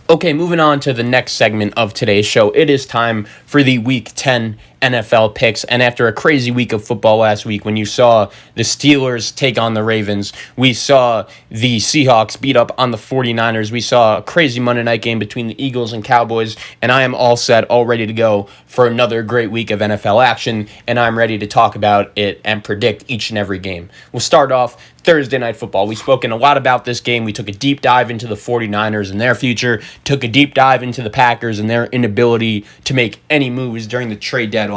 Okay, moving on to the next segment of today's show. It is time for the Week 10 NFL picks. And after a crazy week of football last week, when you saw the Steelers take on the Ravens, we saw the Seahawks beat up on the 49ers, we saw a crazy Monday night game between the Eagles and Cowboys, and I am all set, all ready to go for another great week of NFL action, and I'm ready to talk about it and predict each and every game. We'll start off Thursday Night Football. We've spoken a lot about this game. We took a deep dive into the 49ers and their future, took a deep dive into the Packers and their inability to make any moves during the trade deadline.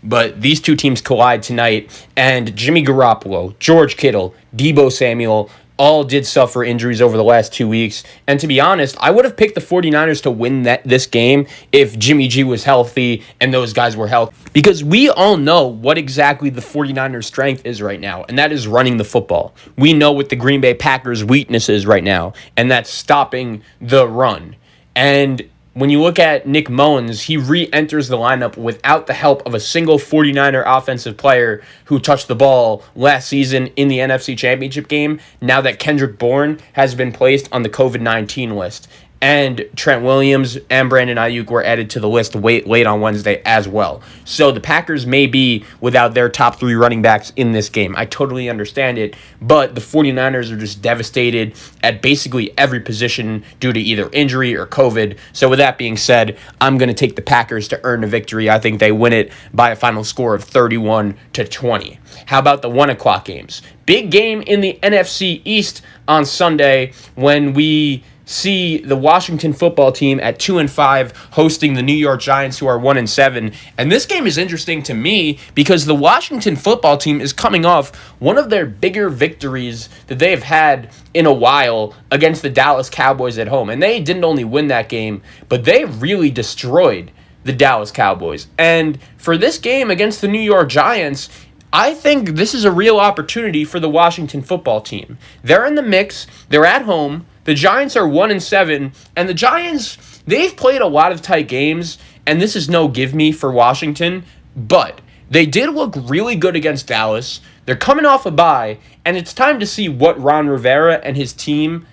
But these two teams collide tonight, and Jimmy Garoppolo, George Kittle, Deebo Samuel all did suffer injuries over the last 2 weeks. And to be honest, I would have picked the 49ers to win this game if Jimmy G was healthy and those guys were healthy. Because we all know what exactly the 49ers' strength is right now, and that is running the football. We know what the Green Bay Packers' weakness is right now, and that's stopping the run. And when you look at Nick Mullins, he re-enters the lineup without the help of a single 49er offensive player who touched the ball last season in the NFC Championship game, now that Kendrick Bourne has been placed on the COVID-19 list. And Trent Williams and Brandon Ayuk were added to the list late on Wednesday as well. So the Packers may be without their top three running backs in this game. I totally understand it, but the 49ers are just devastated at basically every position due to either injury or COVID. So with that being said, I'm going to take the Packers to earn a victory. I think they win it by a final score of 31-20. How about the 1 o'clock games? Big game in the NFC East on Sunday when we see the Washington football team at 2-5 hosting the New York Giants, who are 1-7. And this game is interesting to me because the Washington football team is coming off one of their bigger victories that they have had in a while against the Dallas Cowboys at home. And they didn't only win that game, but they really destroyed the Dallas Cowboys. And for this game against the New York Giants, I think this is a real opportunity for the Washington football team. They're in the mix. They're at home. The Giants are 1-7, and the Giants, they've played a lot of tight games, and this is no give me for Washington, but they did look really good against Dallas. They're coming off a bye, and it's time to see what Ron Rivera and his team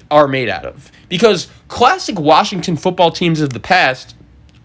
are made out of. Because classic Washington football teams of the past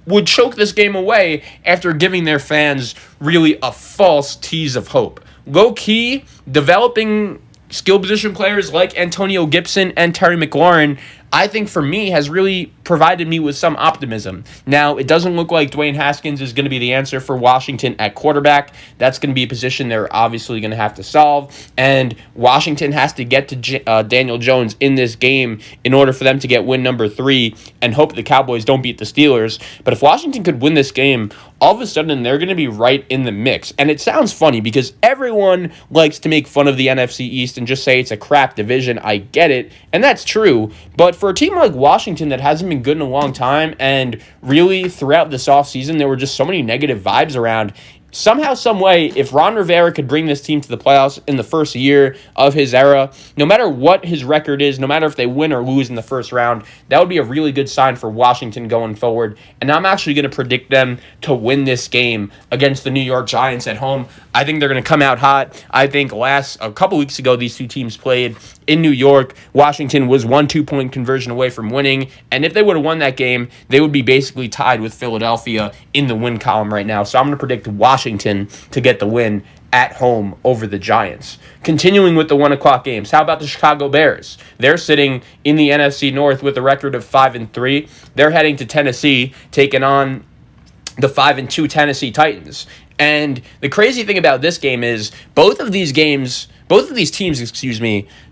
would choke this game away after giving their fans really a false tease of hope. Low-key, developing skill position players like Antonio Gibson and Terry McLaurin, I think for me has really provided me with some optimism. Now, it doesn't look like Dwayne Haskins is going to be the answer for Washington at quarterback. That's going to be a position they're obviously going to have to solve. And Washington has to get to Daniel Jones in this game in order for them to get win number 3 and hope the Cowboys don't beat the Steelers. But if Washington could win this game, all of a sudden they're going to be right in the mix. And it sounds funny because everyone likes to make fun of the NFC East and just say it's a crap division. I get it, and that's true. But for a team like Washington that hasn't been good in a long time, and really throughout this offseason there were just so many negative vibes around, somehow, some way, if Ron Rivera could bring this team to the playoffs in the first year of his era, no matter what his record is, no matter if they win or lose in the first round, that would be a really good sign for Washington going forward. And I'm actually going to predict them to win this game against the New York Giants at home. I think they're going to come out hot. I think a couple weeks ago, these two teams played in New York. Washington was 1 2-point conversion away from winning. And if they would have won that game, they would be basically tied with Philadelphia in the win column right now. So I'm going to predict Washington to get the win at home over the Giants. Continuing with the 1 o'clock games, how about the Chicago Bears? They're sitting in the NFC North with a record of 5-3. They're heading to Tennessee, taking on the 5-2 Tennessee Titans. And the crazy thing about this game is both of these teams,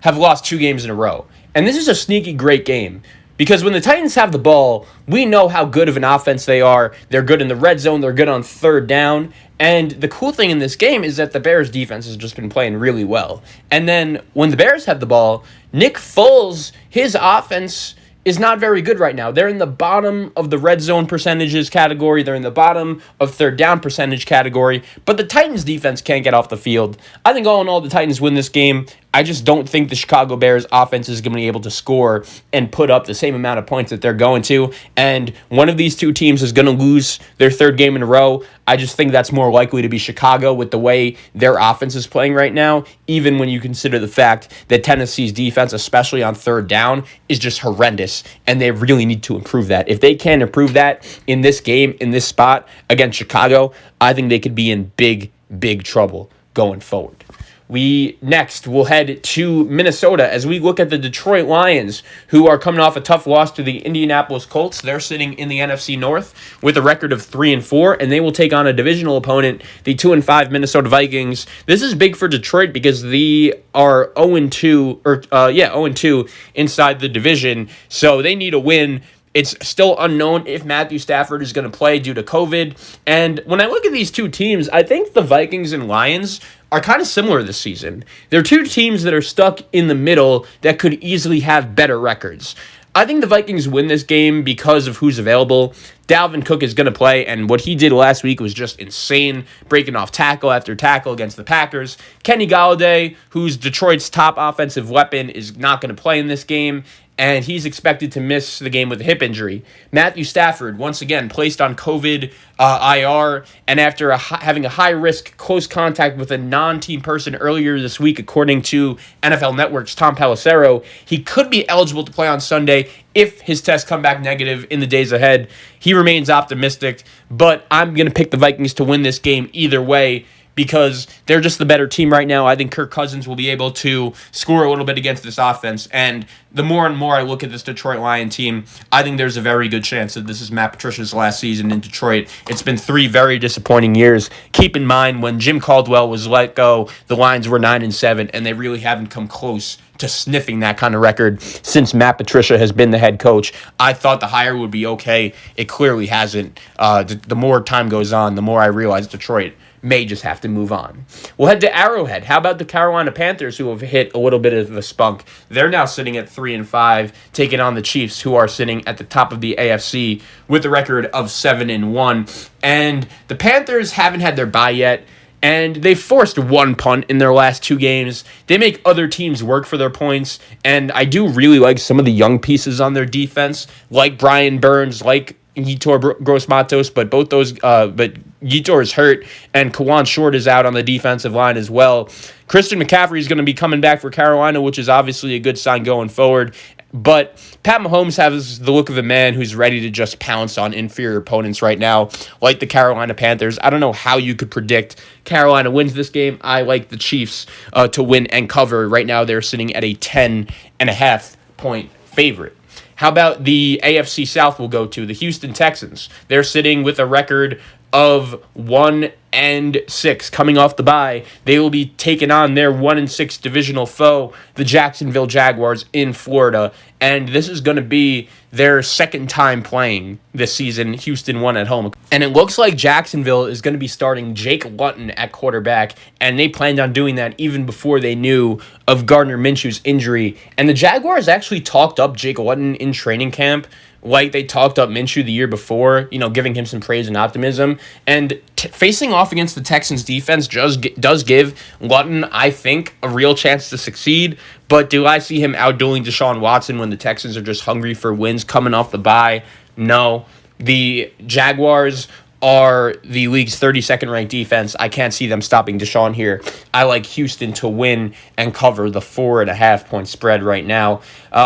have lost 2 games in a row. And this is a sneaky great game. Because when the Titans have the ball, we know how good of an offense they are. They're good in the red zone. They're good on third down. And the cool thing in this game is that the Bears' defense has just been playing really well. And then when the Bears have the ball, Nick Foles, his offense is not very good right now. They're in the bottom of the red zone percentages category. They're in the bottom of third down percentage category. But the Titans' defense can't get off the field. I think all in all, the Titans win this game. I just don't think the Chicago Bears offense is going to be able to score and put up the same amount of points that they're going to. And one of these two teams is going to lose their third game in a row. I just think that's more likely to be Chicago with the way their offense is playing right now, even when you consider the fact that Tennessee's defense, especially on third down, is just horrendous, and they really need to improve that. If they can improve that in this game, in this spot against Chicago, I think they could be in big, big trouble going forward. We next will head to Minnesota as we look at the Detroit Lions, who are coming off a tough loss to the Indianapolis Colts. They're sitting in the NFC North with a record of 3-4, and they will take on a divisional opponent, the 2-5 Minnesota Vikings. This is big for Detroit because they are 0-2 inside the division, so they need a win. It's still unknown if Matthew Stafford is going to play due to COVID. And when I look at these two teams, I think the Vikings and Lions are kind of similar this season. They're two teams that are stuck in the middle that could easily have better records. I think the Vikings win this game because of who's available. Dalvin Cook is going to play, and what he did last week was just insane, breaking off tackle after tackle against the Packers. Kenny Golladay, who's Detroit's top offensive weapon, is not going to play in this game, and he's expected to miss the game with a hip injury. Matthew Stafford, once again, placed on COVID IR, and after having a high-risk close contact with a non-team person earlier this week, according to NFL Network's Tom Pelissero, he could be eligible to play on Sunday if his tests come back negative in the days ahead. He remains optimistic, but I'm going to pick the Vikings to win this game either way, because they're just the better team right now. I think Kirk Cousins will be able to score a little bit against this offense. And the more and more I look at this Detroit Lion team, I think there's a very good chance that this is Matt Patricia's last season in Detroit. It's been 3 very disappointing years. Keep in mind, when Jim Caldwell was let go, the Lions were 9-7, and they really haven't come close to sniffing that kind of record since Matt Patricia has been the head coach. I thought the hire would be okay. It clearly hasn't. The more time goes on, the more I realize Detroit may just have to move on. We'll head to Arrowhead. How about the Carolina Panthers, who have hit a little bit of a spunk? They're now sitting at 3-5, taking on the Chiefs, who are sitting at the top of the AFC with a record of 7-1. And the Panthers haven't had their bye yet, and they forced one punt in their last 2 games. They make other teams work for their points, and I do really like some of the young pieces on their defense, like Brian Burns, like Yetur Gross-Matos, but Yetur is hurt, and Kawan Short is out on the defensive line as well. Christian McCaffrey is going to be coming back for Carolina, which is obviously a good sign going forward. But Pat Mahomes has the look of a man who's ready to just pounce on inferior opponents right now, like the Carolina Panthers. I don't know how you could predict Carolina wins this game. I like the Chiefs to win and cover. Right now they're sitting at a 10.5 point favorite. How about the AFC South we'll go to, the Houston Texans? They're sitting with a record of 1-6 coming off the bye. They will be taking on their 1-6 divisional foe, the Jacksonville Jaguars in Florida. And this is going to be their second time playing this season. Houston won at home. And it looks like Jacksonville is going to be starting Jake Luton at quarterback. And they planned on doing that even before they knew of Gardner Minshew's injury. And the Jaguars actually talked up Jake Luton in training camp, like they talked up Minshew the year before, giving him some praise and optimism. And facing off against the Texans defense does give Luton, I think, a real chance to succeed. But do I see him outdueling Deshaun Watson when the Texans are just hungry for wins coming off the bye? No. The Jaguars are the league's 32nd ranked defense. I can't see them stopping Deshaun here. I like Houston to win and cover the 4.5 point spread right now.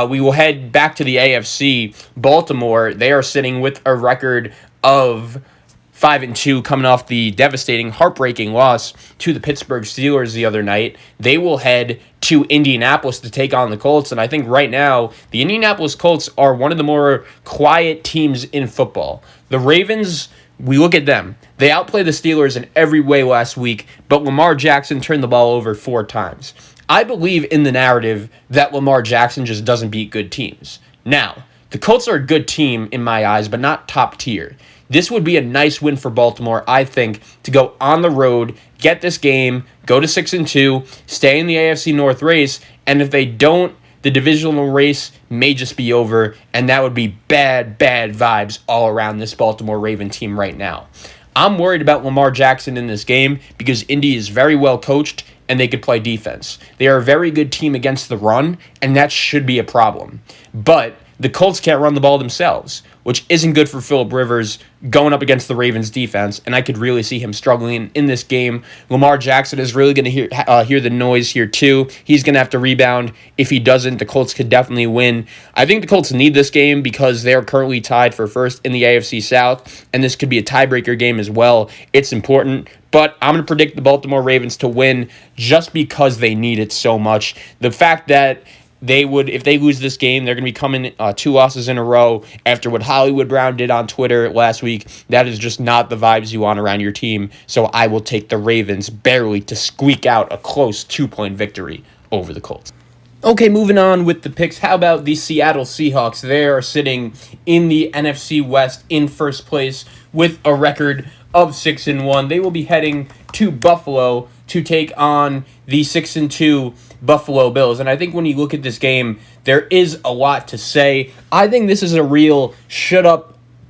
We will head back to the AFC. Baltimore, they are sitting with a record of 5-2 coming off the devastating, heartbreaking loss to the Pittsburgh Steelers the other night. They will head to Indianapolis to take on the Colts, and I think right now the Indianapolis Colts are one of the more quiet teams in football. The Ravens, we look at them. They outplayed the Steelers in every way last week, but Lamar Jackson turned the ball over 4 times. I believe in the narrative that Lamar Jackson just doesn't beat good teams. Now, the Colts are a good team in my eyes, but not top tier. This would be a nice win for Baltimore, I think, to go on the road, get this game, go to 6-2, stay in the AFC North race, and if they don't, the divisional race may just be over, and that would be bad vibes all around this Baltimore Raven team right now. I'm worried about Lamar Jackson in this game because Indy is very well coached, and they could play defense. They are a very good team against the run, and that should be a problem. But the Colts can't run the ball themselves, which isn't good for Phillip Rivers going up against the Ravens defense, and I could really see him struggling in this game. Lamar Jackson is really going to hear the noise here too. He's going to have to rebound. If he doesn't, the Colts could definitely win. I think the Colts need this game because they're currently tied for first in the AFC South, and this could be a tiebreaker game as well. It's important, but I'm going to predict the Baltimore Ravens to win just because they need it so much. The fact that if they lose this game, they're going to be coming 2 losses in a row after what Hollywood Brown did on Twitter last week. That is just not the vibes you want around your team. So I will take the Ravens barely to squeak out a close 2-point victory over the Colts. Okay, moving on with the picks. How about the Seattle Seahawks? They are sitting in the NFC West in first place with a record of 6-1. They will be heading to Buffalo to take on the 6-2 Buffalo Bills. And I think when you look at this game, there is a lot to say. I think this is a real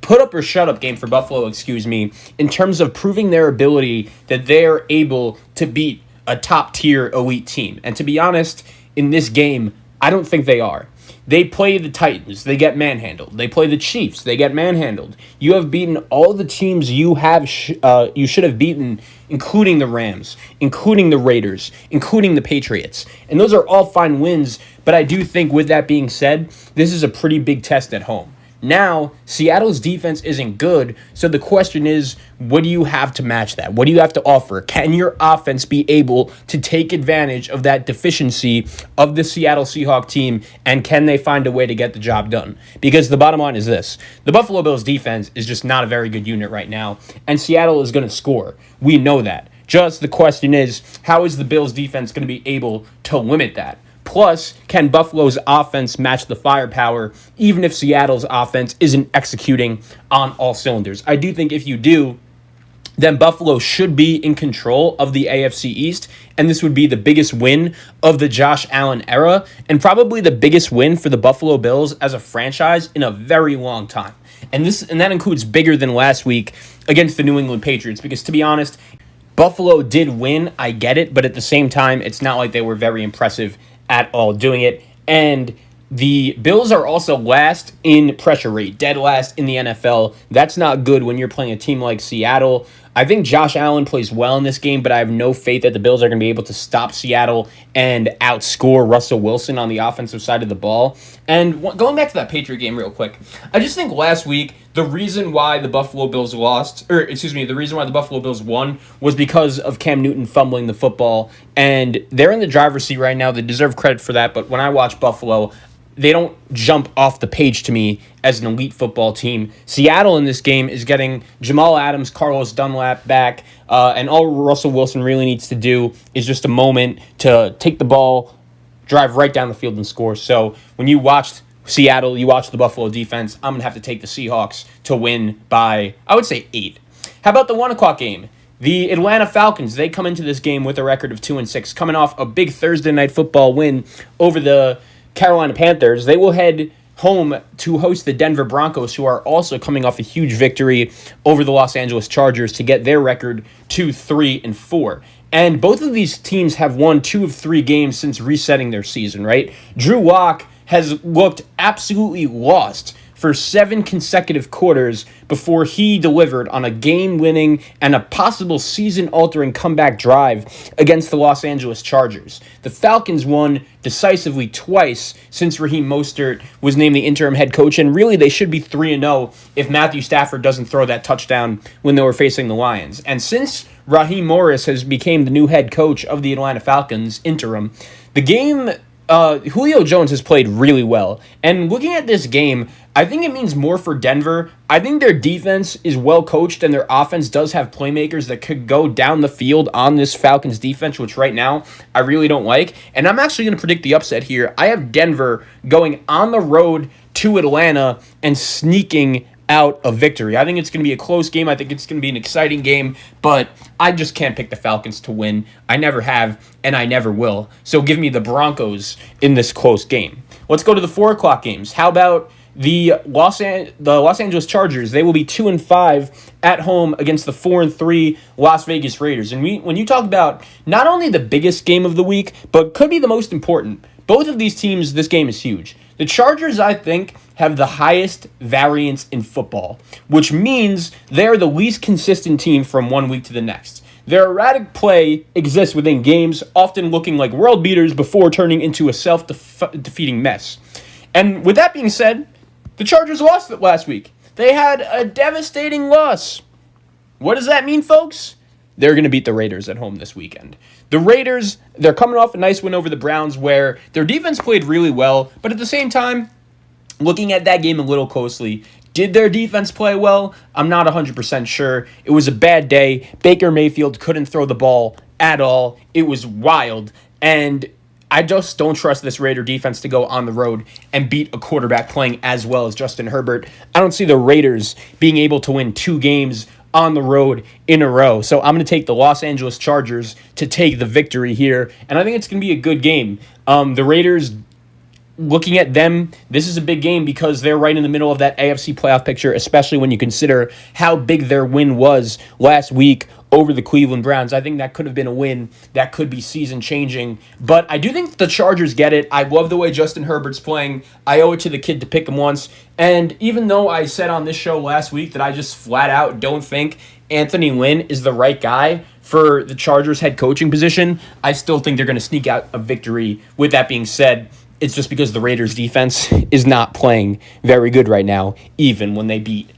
put up or shut up game for Buffalo, in terms of proving their ability that they are able to beat a top-tier elite team. And to be honest, in this game, I don't think they are. They play the Titans, they get manhandled. They play the Chiefs, they get manhandled. You have beaten all the teams you should have beaten, including the Rams, including the Raiders, including the Patriots. And those are all fine wins, but I do think with that being said, this is a pretty big test at home. Now, Seattle's defense isn't good, so the question is, what do you have to match that? What do you have to offer? Can your offense be able to take advantage of that deficiency of the Seattle Seahawks team, and can they find a way to get the job done? Because the bottom line is this. The Buffalo Bills defense is just not a very good unit right now, and Seattle is going to score. We know that. Just the question is, how is the Bills defense going to be able to limit that? Plus, can Buffalo's offense match the firepower, even if Seattle's offense isn't executing on all cylinders? I do think if you do, then Buffalo should be in control of the AFC East, and this would be the biggest win of the Josh Allen era, and probably the biggest win for the Buffalo Bills as a franchise in a very long time. And that includes bigger than last week against the New England Patriots, because to be honest, Buffalo did win, I get it, but at the same time, it's not like they were very impressive at all doing it. And the Bills are also last in pressure rate, dead last in the NFL. That's not good when you're playing a team like Seattle. I think Josh Allen plays well in this game, but I have no faith that the Bills are going to be able to stop Seattle and outscore Russell Wilson on the offensive side of the ball. And going back to that Patriot game real quick, I just think last week the reason why the Buffalo Bills the reason why the Buffalo Bills won was because of Cam Newton fumbling the football, and they're in the driver's seat right now. They deserve credit for that, but when I watch Buffalo, they don't jump off the page to me as an elite football team. Seattle in this game is getting Jamal Adams, Carlos Dunlap back, and all Russell Wilson really needs to do is just a moment to take the ball, drive right down the field and score. So when you watched Seattle, you watch the Buffalo defense, I'm going to have to take the Seahawks to win by, I would say, 8. How about the 1 o'clock game? The Atlanta Falcons, they come into this game with a record of 2-6, coming off a big Thursday night football win over the Carolina Panthers. They will head home to host the Denver Broncos, who are also coming off a huge victory over the Los Angeles Chargers to get their record to 3-4. And both of these teams have won 2 of 3 games since resetting their season, right? Drew Lock has looked absolutely lost for 7 consecutive quarters before he delivered on a game-winning and a possible season-altering comeback drive against the Los Angeles Chargers. The Falcons won decisively twice since Raheem Mostert was named the interim head coach, and really they should be 3-0 if Matthew Stafford doesn't throw that touchdown when they were facing the Lions. And since Raheem Morris has become the new head coach of the Atlanta Falcons, interim, the game Julio Jones has played really well. And looking at this game, I think it means more for Denver. I think their defense is well coached and their offense does have playmakers that could go down the field on this Falcons defense, which right now I really don't like. And I'm actually going to predict the upset here. I have Denver going on the road to Atlanta and sneaking out a victory. I think it's going to be a close game. I think it's going to be an exciting game, but I just can't pick the Falcons to win. I never have, and I never will. So give me the Broncos in this close game. Let's go to the 4 o'clock games. How about the Los Angeles Chargers, they will be 2-5 at home against the 4-3 Las Vegas Raiders. And when you talk about not only the biggest game of the week, but could be the most important, both of these teams, this game is huge. The Chargers, I think, have the highest variance in football, which means they're the least consistent team from one week to the next. Their erratic play exists within games, often looking like world beaters before turning into a self-defeating mess. And with that being said, the Chargers lost it last week. They had a devastating loss. What does that mean, folks? They're going to beat the Raiders at home this weekend. The Raiders, they're coming off a nice win over the Browns where their defense played really well, but at the same time, looking at that game a little closely, did their defense play well? I'm not 100% sure. It was a bad day. Baker Mayfield couldn't throw the ball at all. It was wild, and I just don't trust this Raider defense to go on the road and beat a quarterback playing as well as Justin Herbert. I don't see the Raiders being able to win 2 games on the road in a row. So I'm going to take the Los Angeles Chargers to take the victory here, and I think it's going to be a good game. The Raiders, looking at them, this is a big game because they're right in the middle of that AFC playoff picture, especially when you consider how big their win was last week over the Cleveland Browns. I think that could have been a win that could be season-changing. But I do think the Chargers get it. I love the way Justin Herbert's playing. I owe it to the kid to pick him once. And even though I said on this show last week that I just flat out don't think Anthony Lynn is the right guy for the Chargers head coaching position, I still think they're going to sneak out a victory. With that being said, it's just because the Raiders' defense is not playing very good right now, even when they beat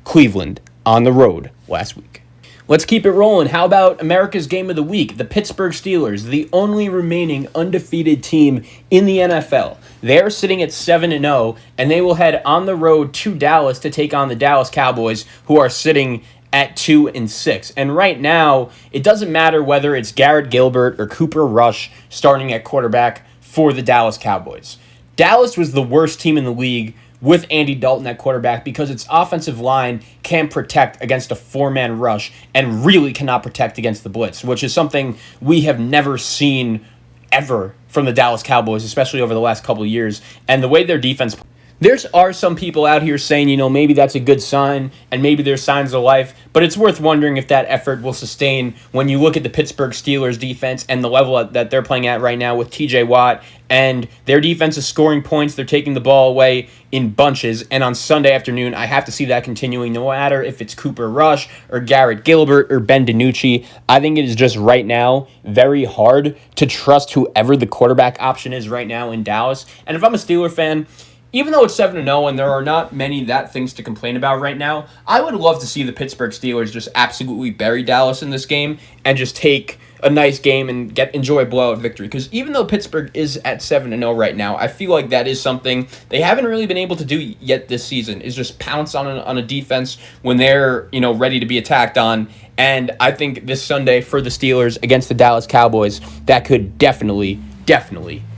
Cleveland on the road last week. Let's keep it rolling. How about America's Game of the Week? The Pittsburgh Steelers, the only remaining undefeated team in the NFL. They're sitting at 7-0, and they will head on the road to Dallas to take on the Dallas Cowboys, who are sitting at 2-6. And right now, it doesn't matter whether it's Garrett Gilbert or Cooper Rush starting at quarterback for the Dallas Cowboys. Dallas was the worst team in the league with Andy Dalton at quarterback because its offensive line can't protect against a 4-man rush and really cannot protect against the blitz, which is something we have never seen ever from the Dallas Cowboys, especially over the last couple of years. And the way their defense... There are some people out here saying, maybe that's a good sign and maybe there's signs of life, but it's worth wondering if that effort will sustain when you look at the Pittsburgh Steelers defense and the level that they're playing at right now with TJ Watt, and their defense is scoring points. They're taking the ball away in bunches, and on Sunday afternoon, I have to see that continuing no matter if it's Cooper Rush or Garrett Gilbert or Ben DiNucci. I think it is just right now very hard to trust whoever the quarterback option is right now in Dallas. And if I'm a Steeler fan, even though it's 7-0 and there are not many things to complain about right now, I would love to see the Pittsburgh Steelers just absolutely bury Dallas in this game and just take a nice game and enjoy a blowout victory. Because even though Pittsburgh is at 7-0 right now, I feel like that is something they haven't really been able to do yet this season, is just pounce on a defense when they're ready to be attacked on. And I think this Sunday for the Steelers against the Dallas Cowboys, that could definitely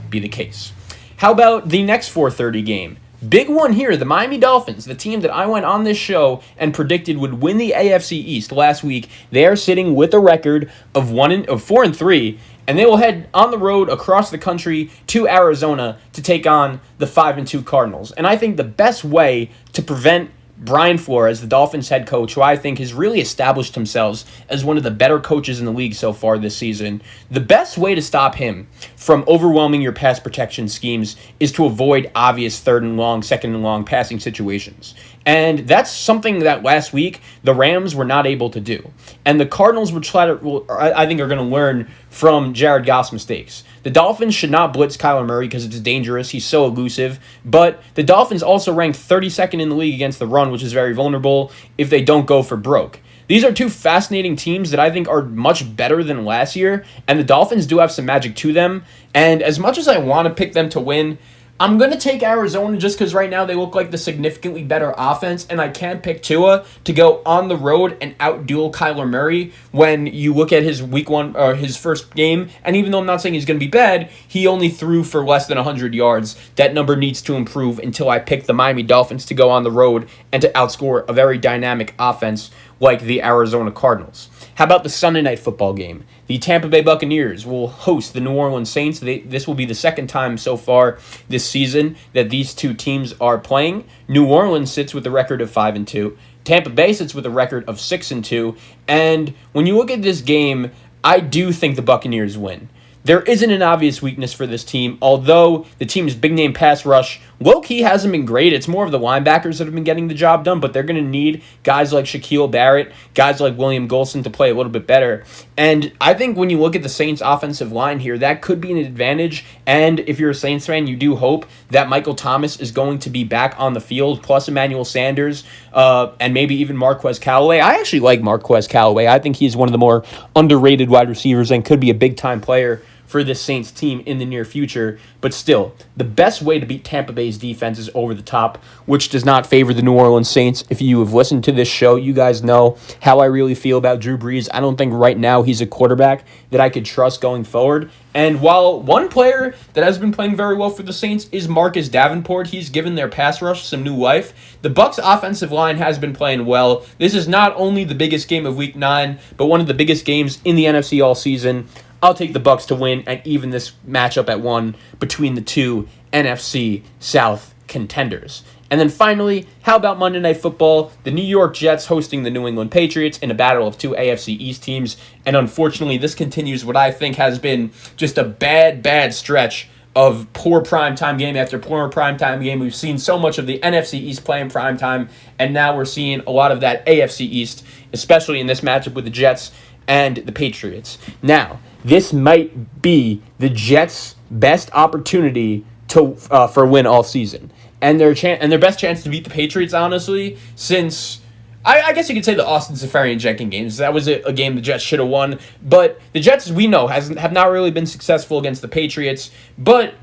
be the case. How about the next 4:30 game? Big one here, the Miami Dolphins, the team that I went on this show and predicted would win the AFC East last week. They are sitting with a record of 4-3, and they will head on the road across the country to Arizona to take on the 5-2 Cardinals. And I think the best way to prevent Brian Flores, the Dolphins head coach, who I think has really established himself as one of the better coaches in the league so far this season, the best way to stop him from overwhelming your pass protection schemes is to avoid obvious 3rd and long, 2nd and long passing situations. And that's something that last week the Rams were not able to do. And the Cardinals I think are going to learn from Jared Goff's mistakes. The Dolphins should not blitz Kyler Murray because it's dangerous. He's so elusive. But the Dolphins also ranked 32nd in the league against the run, which is very vulnerable if they don't go for broke. These are two fascinating teams that I think are much better than last year, and the Dolphins do have some magic to them. And as much as I want to pick them to win, I'm going to take Arizona just because right now they look like the significantly better offense, and I can't pick Tua to go on the road and outduel Kyler Murray when you look at his week one or his first game. And even though I'm not saying he's going to be bad, he only threw for less than 100 yards. That number needs to improve until I pick the Miami Dolphins to go on the road and to outscore a very dynamic offense like the Arizona Cardinals. How about the Sunday night football game? The Tampa Bay Buccaneers will host the New Orleans Saints. This will be the second time so far this season that these two teams are playing. New Orleans sits with a record of 5-2. Tampa Bay sits with a record of 6-2. And when you look at this game, I do think the Buccaneers win. There isn't an obvious weakness for this team, although the team's big-name pass rush low-key hasn't been great. It's more of the linebackers that have been getting the job done, but they're going to need guys like Shaquille Barrett, guys like William Golson to play a little bit better. And I think when you look at the Saints' offensive line here, that could be an advantage. And if you're a Saints fan, you do hope that Michael Thomas is going to be back on the field, plus Emmanuel Sanders, and maybe even Marquez Callaway. I actually like Marquez Callaway. I think he's one of the more underrated wide receivers and could be a big-time player for this Saints team in the near future. But still, the best way to beat Tampa Bay's defense is over the top, which does not favor the New Orleans Saints. If you have listened to this show, you guys know how I really feel about Drew Brees. I don't think right now he's a quarterback that I could trust going forward. And while one player that has been playing very well for the Saints is Marcus Davenport, he's given their pass rush some new life. The Bucs' offensive line has been playing well. This is not only the biggest game of Week 9, but one of the biggest games in the NFC all season. I'll take the Bucs to win and even this matchup at 1 between the two NFC South contenders. And then finally, how about Monday Night Football? The New York Jets hosting the New England Patriots in a battle of two AFC East teams. And unfortunately, this continues what I think has been just a bad stretch of poor primetime game after poor primetime game. We've seen so much of the NFC East play in primetime, and now we're seeing a lot of that AFC East, especially in this matchup with the Jets and the Patriots. Now, this might be the Jets' best opportunity to for a win all season, and their best chance to beat the Patriots, honestly, since I guess you could say the Austin Safarian-Jenkins games. That was a game the Jets should have won, but the Jets, we know, have not really been successful against the Patriots, but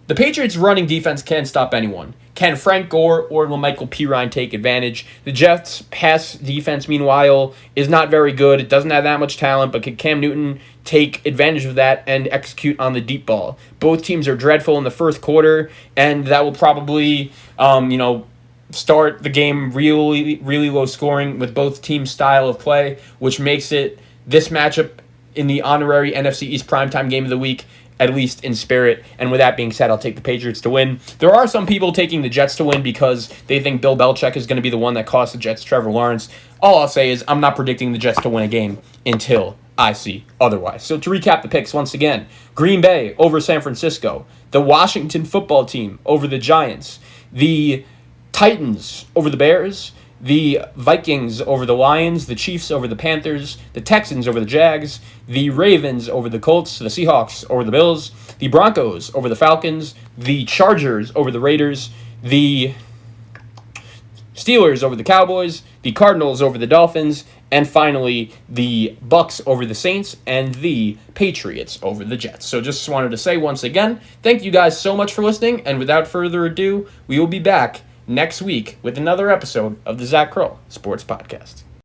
the Patriots' running defense can't stop anyone. Can Frank Gore or Michael Pirine take advantage? The Jets' pass defense, meanwhile, is not very good. It doesn't have that much talent, but can Cam Newton take advantage of that and execute on the deep ball? Both teams are dreadful in the first quarter, and that will probably, start the game really low scoring with both teams' style of play, which makes it this matchup in the honorary NFC East primetime game of the week, at least in spirit. And with that being said, I'll take the Patriots to win. There are some people taking the Jets to win because they think Bill Belichick is going to be the one that costs the Jets Trevor Lawrence. All I'll say is I'm not predicting the Jets to win a game until I see otherwise. So to recap the picks once again, Green Bay over San Francisco, the Washington football team over the Giants, the Titans over the Bears, the Vikings over the Lions, the Chiefs over the Panthers, the Texans over the Jags, the Ravens over the Colts, the Seahawks over the Bills, the Broncos over the Falcons, the Chargers over the Raiders, the Steelers over the Cowboys, the Cardinals over the Dolphins, and finally the Bucs over the Saints and the Patriots over the Jets. So just wanted to say once again, thank you guys so much for listening, and without further ado, we will be back next week with another episode of the Zach Kroll Sports Podcast.